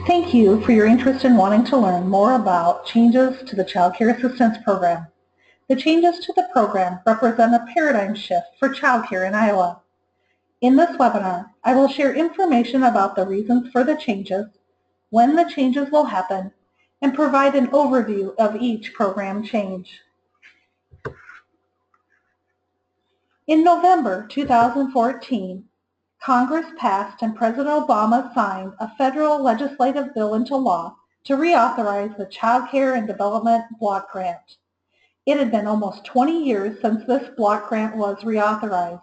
Thank you for your interest in wanting to learn more about changes to the Child Care Assistance Program. The changes to the program represent a paradigm shift for child care in Iowa. In this webinar, I will share information about the reasons for the changes, when the changes will happen, and provide an overview of each program change. In November 2014, Congress passed and President Obama signed a federal legislative bill into law to reauthorize the Child Care and Development Block Grant. It had been almost 20 years since this block grant was reauthorized.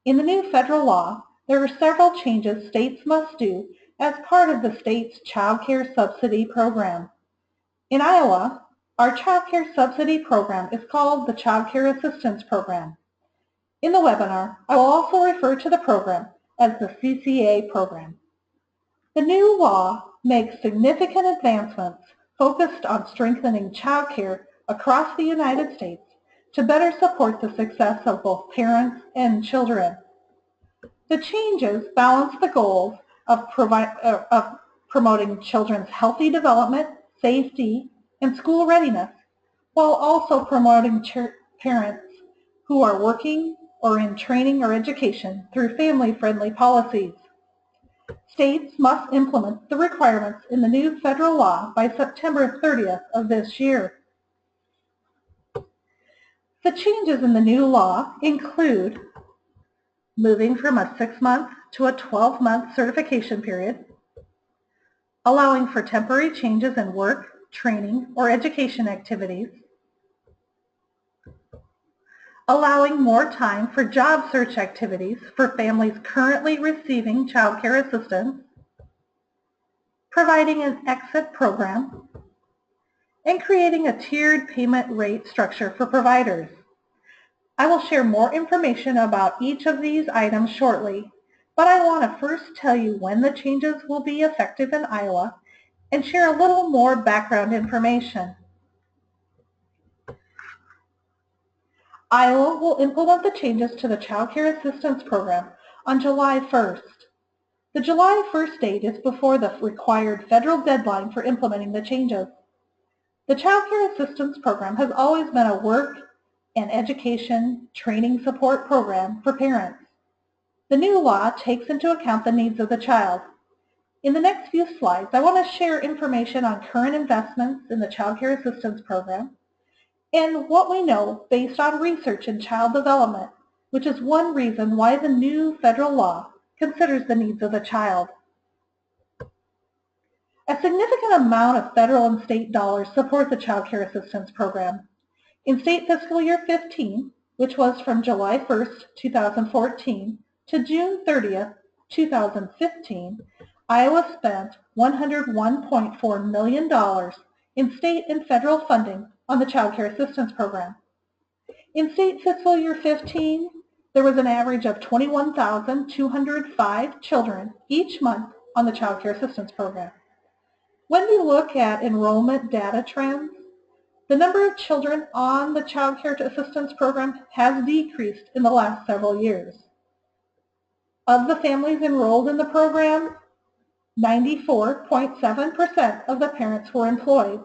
In the new federal law, there are several changes states must do as part of the state's child care subsidy program. In Iowa, our child care subsidy program is called the Child Care Assistance Program. In the webinar, I will also refer to the program as the CCA program. The new law makes significant advancements focused on strengthening child care across the United States to better support the success of both parents and children. The changes balance the goals of promoting children's healthy development, safety, and school readiness, while also promoting parents who are working or in training or education through family-friendly policies. States must implement the requirements in the new federal law by September 30th of this year. The changes in the new law include moving from a 6-month to a 12-month certification period, allowing for temporary changes in work, training, or education activities, allowing more time for job search activities for families currently receiving child care assistance, providing an exit program, and creating a tiered payment rate structure for providers. I will share more information about each of these items shortly, but I want to first tell you when the changes will be effective in Iowa and share a little more background information. Iowa will implement the changes to the Child Care Assistance Program on July 1st. The July 1st date is before the required federal deadline for implementing the changes. The Child Care Assistance Program has always been a work and education training support program for parents. The new law takes into account the needs of the child. In the next few slides, I want to share information on current investments in the Child Care Assistance Program and what we know based on research in child development, which is one reason why the new federal law considers the needs of the child. A significant amount of federal and state dollars support the Child Care Assistance Program. In state fiscal year 15, which was from July 1st, 2014 to June 30th, 2015, Iowa spent $101.4 million in state and federal funding on the Child Care Assistance Program. In state fiscal year 15, there was an average of 21,205 children each month on the Child Care Assistance Program. When we look at enrollment data trends, the number of children on the Child Care Assistance Program has decreased in the last several years. Of the families enrolled in the program, 94.7% of the parents were employed.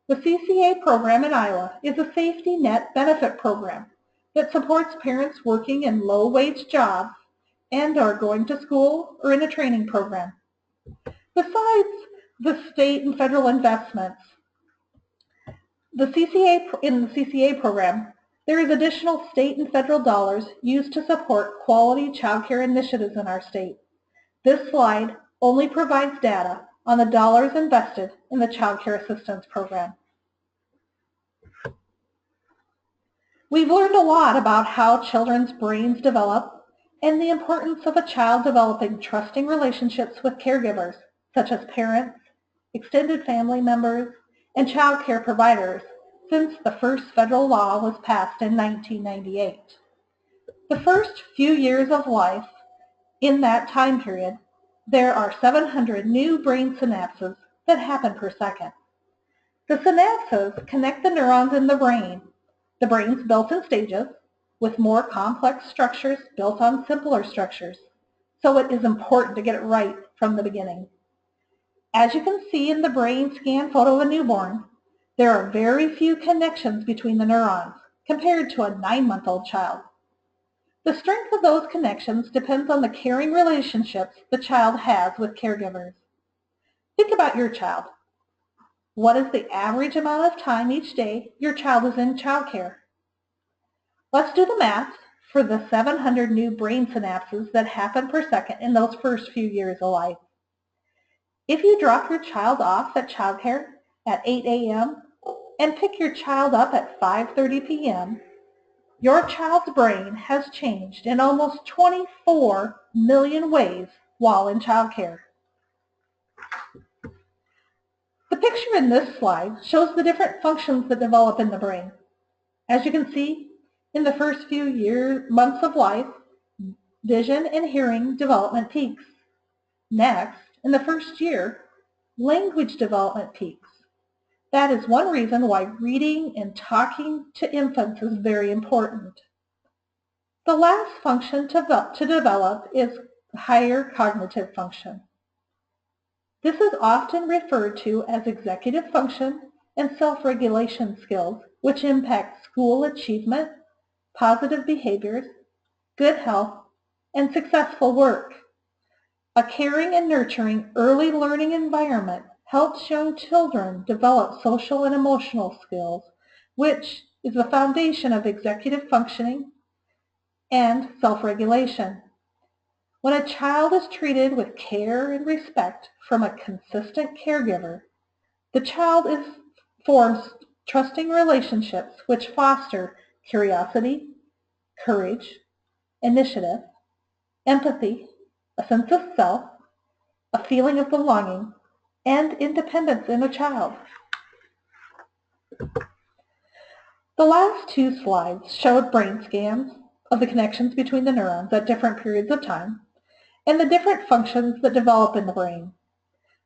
The CCA program in Iowa is a safety net benefit program that supports parents working in low-wage jobs and are going to school or in a training program. Besides the state and federal investments, in the CCA program, there is additional state and federal dollars used to support quality child care initiatives in our state. This slide only provides data on the dollars invested in the Child Care Assistance Program. We've learned a lot about how children's brains develop and the importance of a child developing trusting relationships with caregivers, such as parents, extended family members, and child care providers since the first federal law was passed in 1998. The first few years of life, in that time period, there are 700 new brain synapses that happen per second. The synapses connect the neurons in the brain. The brain's built in stages, with more complex structures built on simpler structures, so it is important to get it right from the beginning. As you can see in the brain scan photo of a newborn, there are very few connections between the neurons compared to a 9-month-old child. The strength of those connections depends on the caring relationships the child has with caregivers. Think about your child. What is the average amount of time each day your child is in childcare? Let's do the math for the 700 new brain synapses that happen per second in those first few years of life. If you drop your child off at childcare at 8 a.m. and pick your child up at 5:30 p.m., your child's brain has changed in almost 24 million ways while in childcare. The picture in this slide shows the different functions that develop in the brain. As you can see, in the first few months of life, vision and hearing development peaks. Next, in the first year, language development peaks. That is one reason why reading and talking to infants is very important. The last function to develop is higher cognitive function. This is often referred to as executive function and self-regulation skills, which impact school achievement, positive behaviors, good health, and successful work. A caring and nurturing early learning environment helps young children develop social and emotional skills, which is the foundation of executive functioning and self-regulation. When a child is treated with care and respect from a consistent caregiver, the child forms trusting relationships which foster curiosity, courage, initiative, empathy, a sense of self, a feeling of belonging, and independence in a child. The last two slides showed brain scans of the connections between the neurons at different periods of time and the different functions that develop in the brain.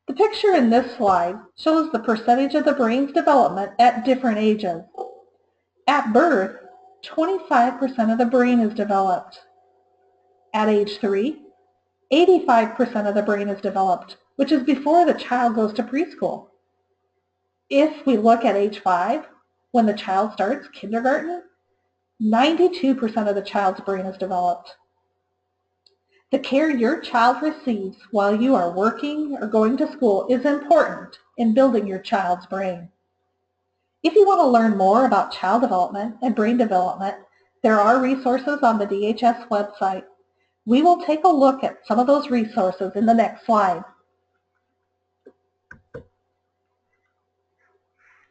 The picture in this slide shows the percentage of the brain's development at different ages. At birth, 25% of the brain is developed. At age 3, 85% of the brain is developed, which is before the child goes to preschool. If we look at age 5, when the child starts kindergarten, 92% of the child's brain is developed. The care your child receives while you are working or going to school is important in building your child's brain. If you want to learn more about child development and brain development, there are resources on the DHS website. We will take a look at some of those resources in the next slide.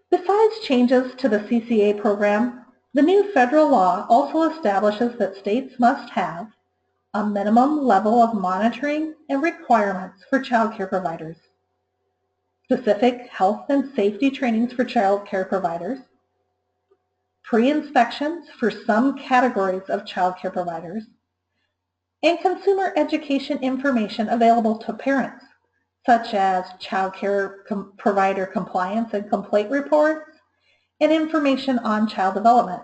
Besides changes to the CCA program, the new federal law also establishes that states must have a minimum level of monitoring and requirements for child care providers, specific health and safety trainings for child care providers, pre-inspections for some categories of child care providers, and consumer education information available to parents, such as child care provider compliance and complaint reports, and information on child development.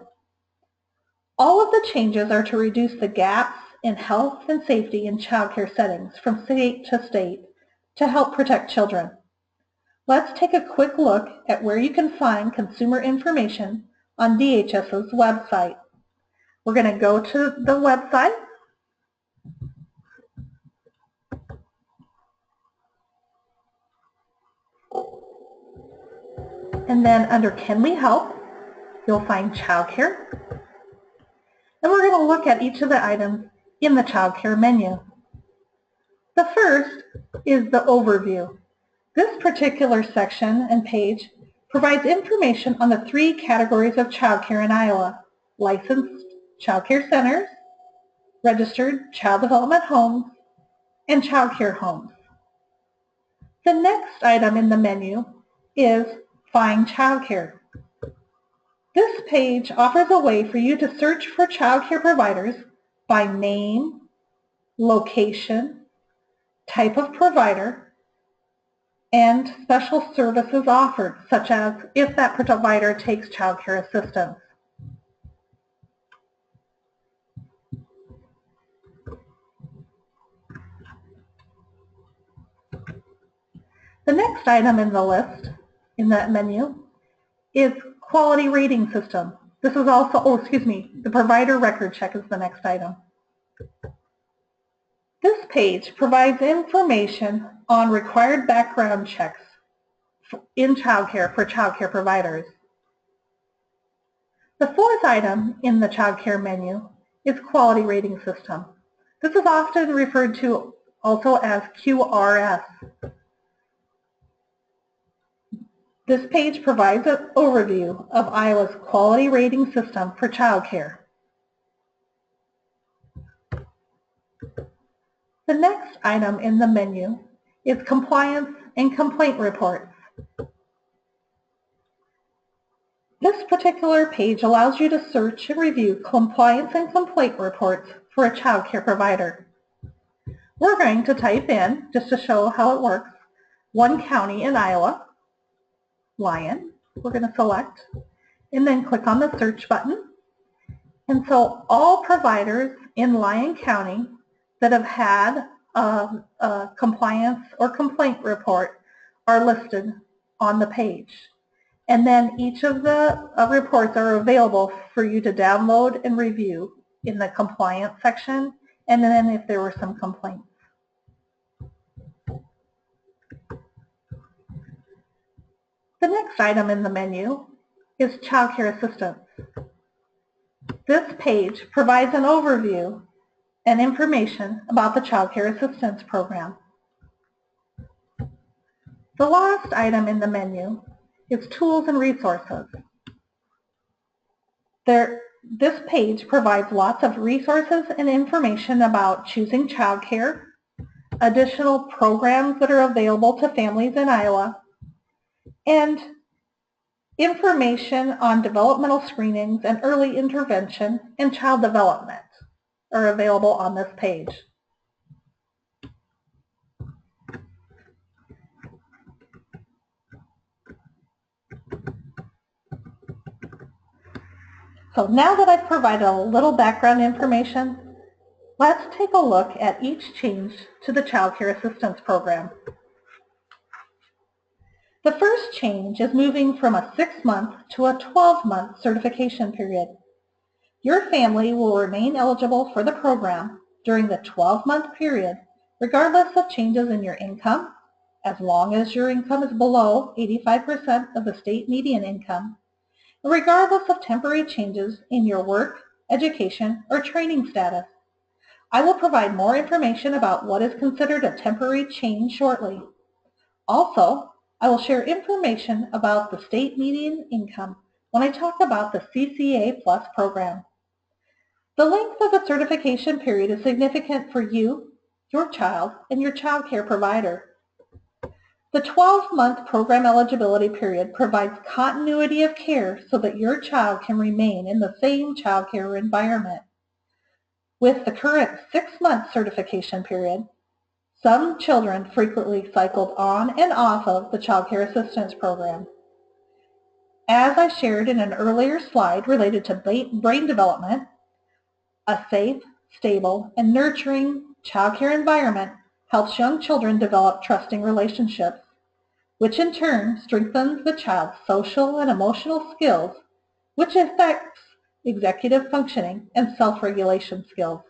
All of the changes are to reduce the gaps in health and safety in child care settings from state to help protect children. Let's take a quick look at where you can find consumer information on DHS's website. We're going to go to the website. And then under Can We Help, you'll find Child Care. And we're going to look at each of the items in the Child Care menu. The first is the overview. This particular section and page provides information on the 3 categories of child care in Iowa: licensed child care centers, registered child development homes, and child care homes. The next item in the menu is Find Child Care. This page offers a way for you to search for child care providers by name, location, type of provider, and special services offered, such as if that provider takes child care assistance. The next item in the list, in that menu, is quality rating system. This is also, the provider record check is the next item. This page provides information on required background checks in childcare for childcare providers. The fourth item in the childcare menu is quality rating system. This is often referred to also as QRS. This page provides an overview of Iowa's quality rating system for childcare. The next item in the menu is compliance and complaint reports. This particular page allows you to search and review compliance and complaint reports for a child care provider. We're going to type in, just to show how it works, one county in Iowa, Lyon. We're going to select and then click on the search button. And so all providers in Lyon County that have had a compliance or complaint report are listed on the page. And then each of the reports are available for you to download and review in the compliance section, and then if there were some complaints. The next item in the menu is Child Care Assistance. This page provides an overview and information about the Child Care Assistance Program. The last item in the menu is Tools and Resources. This page provides lots of resources and information about choosing childcare, additional programs that are available to families in Iowa, and information on developmental screenings and early intervention and child development are available on this page. So now that I've provided a little background information, let's take a look at each change to the Child Care Assistance Program. The first change is moving from a 6-month to a 12-month certification period. Your family will remain eligible for the program during the 12-month period, regardless of changes in your income, as long as your income is below 85% of the state median income, and regardless of temporary changes in your work, education, or training status. I will provide more information about what is considered a temporary change shortly. Also, I will share information about the state median income when I talk about the CCA Plus Program. The length of the certification period is significant for you, your child, and your child care provider. The 12-month program eligibility period provides continuity of care so that your child can remain in the same child care environment. With the current 6-month certification period, some children frequently cycled on and off of the Child Care Assistance Program. As I shared in an earlier slide related to brain development, a safe, stable, and nurturing child care environment helps young children develop trusting relationships, which in turn strengthens the child's social and emotional skills, which affects executive functioning and self-regulation skills.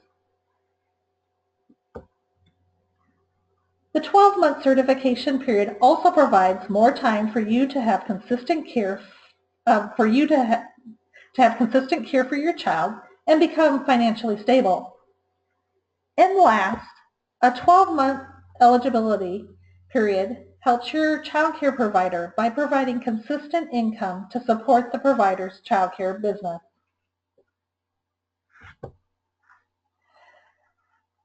The 12-month certification period also provides more time for you to have consistent care for your child and become financially stable. And last, a 12-month eligibility period helps your child care provider by providing consistent income to support the provider's child care business.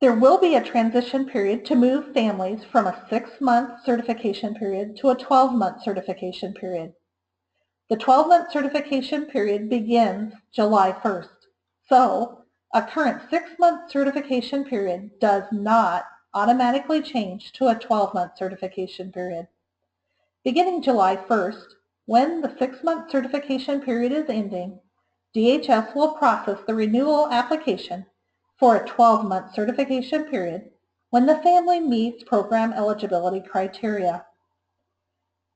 There will be a transition period to move families from a 6-month certification period to a 12-month certification period. The 12-month certification period begins July 1st, so a current 6-month certification period does not automatically change to a 12-month certification period. Beginning July 1st, when the 6-month certification period is ending, DHS will process the renewal application for a 12-month certification period when the family meets program eligibility criteria.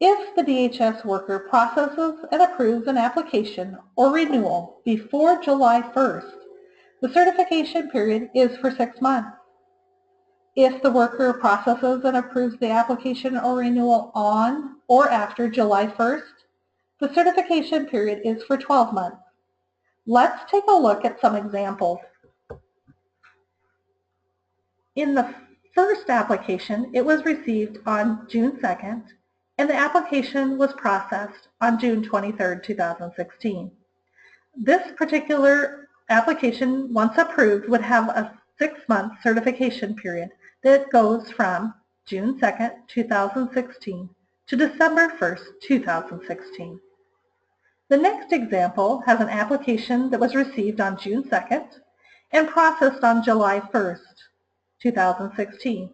If the DHS worker processes and approves an application or renewal before July 1st, the certification period is for 6 months. If the worker processes and approves the application or renewal on or after July 1st, the certification period is for 12 months. Let's take a look at some examples. In the first application, it was received on June 2nd, and the application was processed on June 23rd, 2016. This particular application, once approved, would have a 6-month certification period that goes from June 2nd, 2016 to December 1st, 2016. The next example has an application that was received on June 2nd and processed on July 1st, 2016.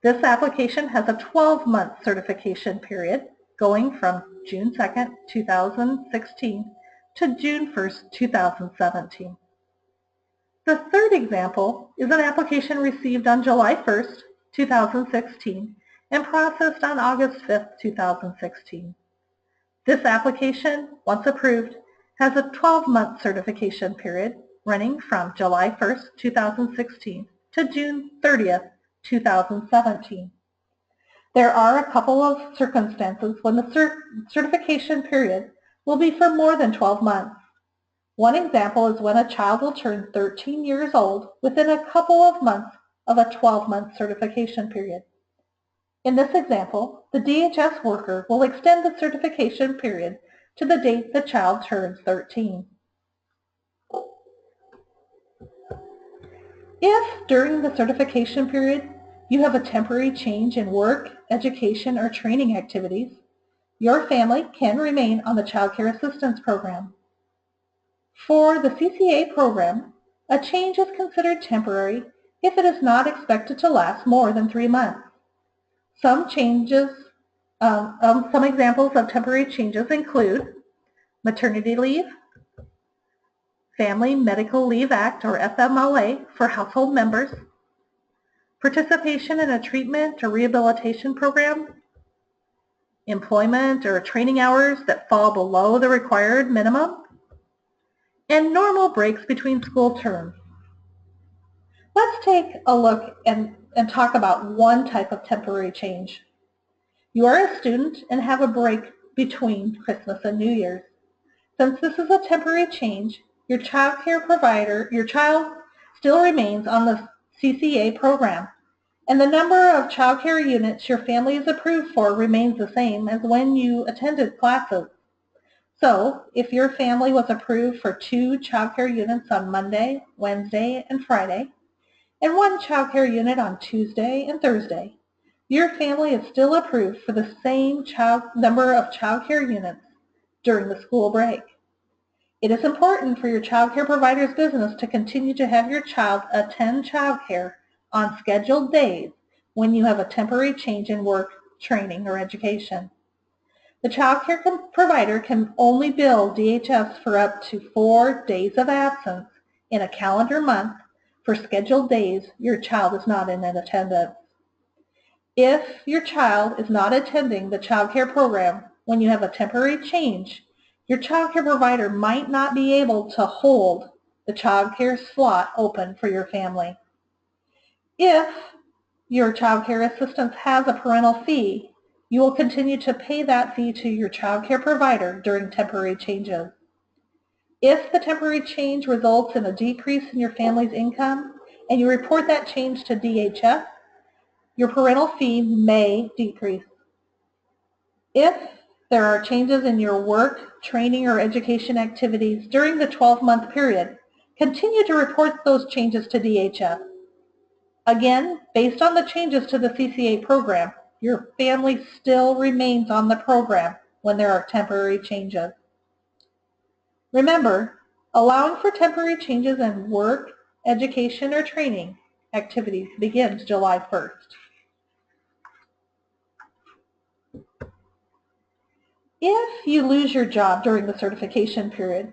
This application has a 12-month certification period going from June 2nd, 2016 to June 1st, 2017. The third example is an application received on July 1st, 2016 and processed on August 5th, 2016. This application, once approved, has a 12-month certification period running from July 1st, 2016 to June 30th, 2017. There are a couple of circumstances when the certification period will be for more than 12 months. One example is when a child will turn 13 years old within a couple of months of a 12-month certification period. In this example, the DHS worker will extend the certification period to the date the child turns 13. If, during the certification period, you have a temporary change in work, education, or training activities, your family can remain on the Child Care Assistance Program. For the CCA program, a change is considered temporary if it is not expected to last more than 3 months. Some examples of temporary changes include maternity leave, Family Medical Leave Act or FMLA for household members, participation in a treatment or rehabilitation program, employment or training hours that fall below the required minimum, and normal breaks between school terms. Let's take a look and talk about one type of temporary change. You are a student and have a break between Christmas and New Year's. Since this is a temporary change, your child care provider, your child still remains on the CCA program, and the number of child care units your family is approved for remains the same as when you attended classes. So, if your family was approved for 2 child care units on Monday, Wednesday, and Friday, and 1 child care unit on Tuesday and Thursday, your family is still approved for the same number of child care units during the school break. It is important for your child care provider's business to continue to have your child attend child care on scheduled days when you have a temporary change in work, training, or education. The child care provider can only bill DHS for up to 4 days of absence in a calendar month for scheduled days your child is not in attendance. If your child is not attending the child care program when you have a temporary change, your child care provider might not be able to hold the child care slot open for your family. If your child care assistance has a parental fee, you will continue to pay that fee to your child care provider during temporary changes. If the temporary change results in a decrease in your family's income and you report that change to DHS, your parental fee may decrease. If there are changes in your work, training, or education activities during the 12-month period, continue to report those changes to DHS. Again, based on the changes to the CCA program, your family still remains on the program when there are temporary changes. Remember, allowing for temporary changes in work, education, or training activities begins July 1st. If you lose your job during the certification period,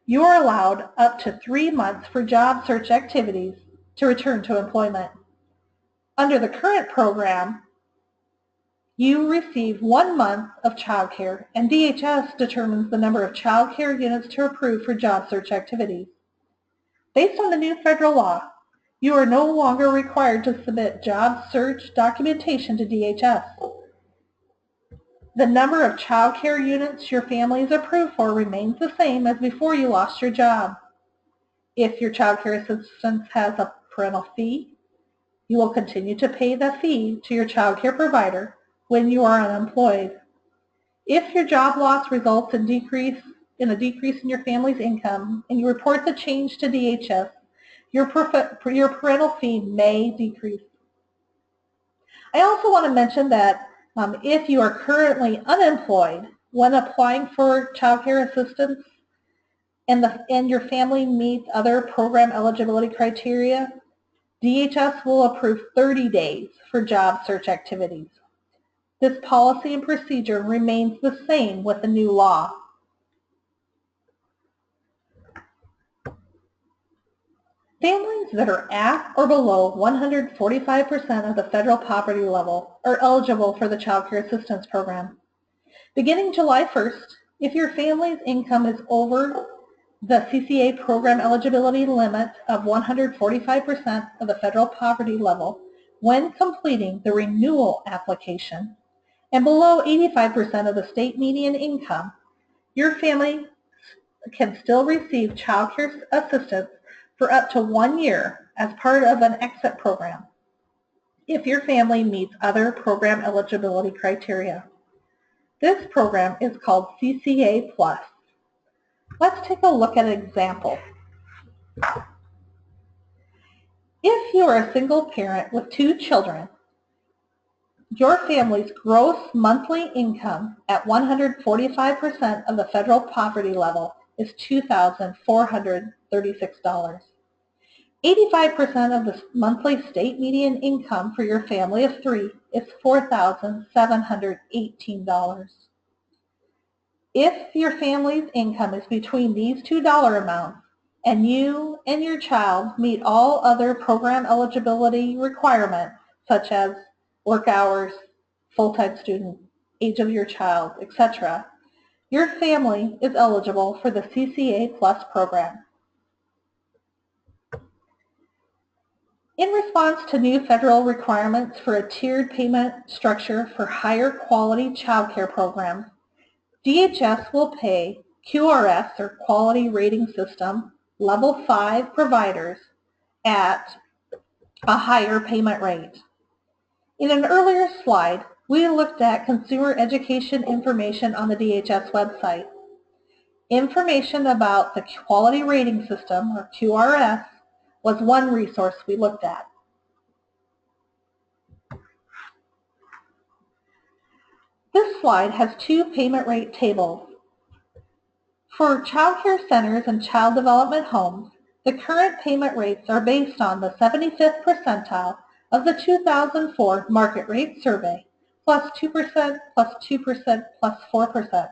you are allowed up to 3 months for job search activities to return to employment. Under the current program, You receive 1 month of child care, and DHS determines the number of child care units to approve for job search activities. Based on the new federal law, you are no longer required to submit job search documentation to DHS. The number of child care units your family is approved for remains the same as before you lost your job. If your child care assistance has a parental fee, you will continue to pay the fee to your child care provider when you are unemployed. If your job loss results in a decrease in your family's income and you report the change to DHS, your parental fee may decrease. I also want to mention that if you are currently unemployed when applying for child care assistance and your family meets other program eligibility criteria, DHS will approve 30 days for job search activities. This policy and procedure remains the same with the new law. Families that are at or below 145% of the federal poverty level are eligible for the Child Care Assistance Program. Beginning July 1st, if your family's income is over the CCA program eligibility limit of 145% of the federal poverty level when completing the renewal application, and below 85% of the state median income, your family can still receive child care assistance for up to 1 year as part of an exit program if your family meets other program eligibility criteria. This program is called CCA Plus. Let's take a look at an example. If you are a single parent with 2 children, your family's gross monthly income at 145% of the federal poverty level is $2,436. 85% of the monthly state median income for your family of 3 is $4,718. If your family's income is between these two dollar amounts and you and your child meet all other program eligibility requirements such as work hours, full-time student, age of your child, etc., your family is eligible for the CCA Plus program. In response to new federal requirements for a tiered payment structure for higher quality child care programs, DHS will pay QRS, or Quality Rating System, Level 5 providers at a higher payment rate. In an earlier slide, we looked at consumer education information on the DHS website. Information about the Quality Rating System, or QRS, was one resource we looked at. This slide has 2 payment rate tables. For child care centers and child development homes, the current payment rates are based on the 75th percentile of the 2004 market rate survey, plus 2%, plus 2%, plus 4%.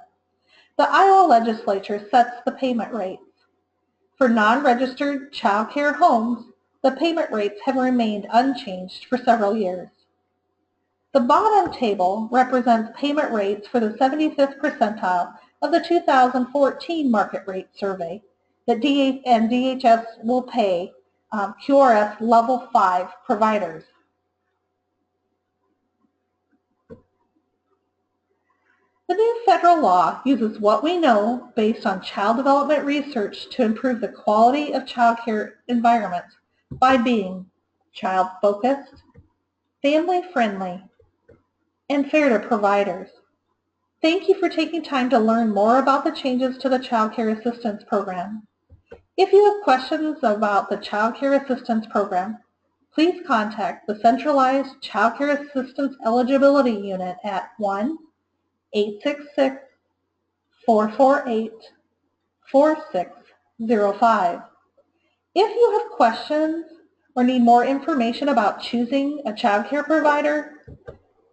The Iowa legislature sets the payment rates. For non-registered child care homes, the payment rates have remained unchanged for several years. The bottom table represents payment rates for the 75th percentile of the 2014 market rate survey that DHS will pay QRS Level 5 providers. The new federal law uses what we know based on child development research to improve the quality of child care environments by being child-focused, family-friendly, and fair to providers. Thank you for taking time to learn more about the changes to the Child Care Assistance Program. If you have questions about the Child Care Assistance Program, please contact the Centralized Child Care Assistance Eligibility Unit at 1-866-448-4605. If you have questions or need more information about choosing a child care provider,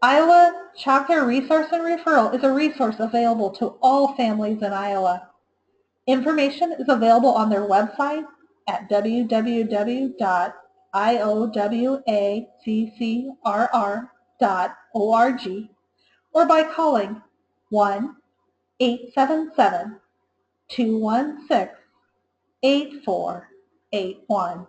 Iowa Child Care Resource and Referral is a resource available to all families in Iowa. Information is available on their website at www.iowaccrr.org, or by calling 1-877-216-8481.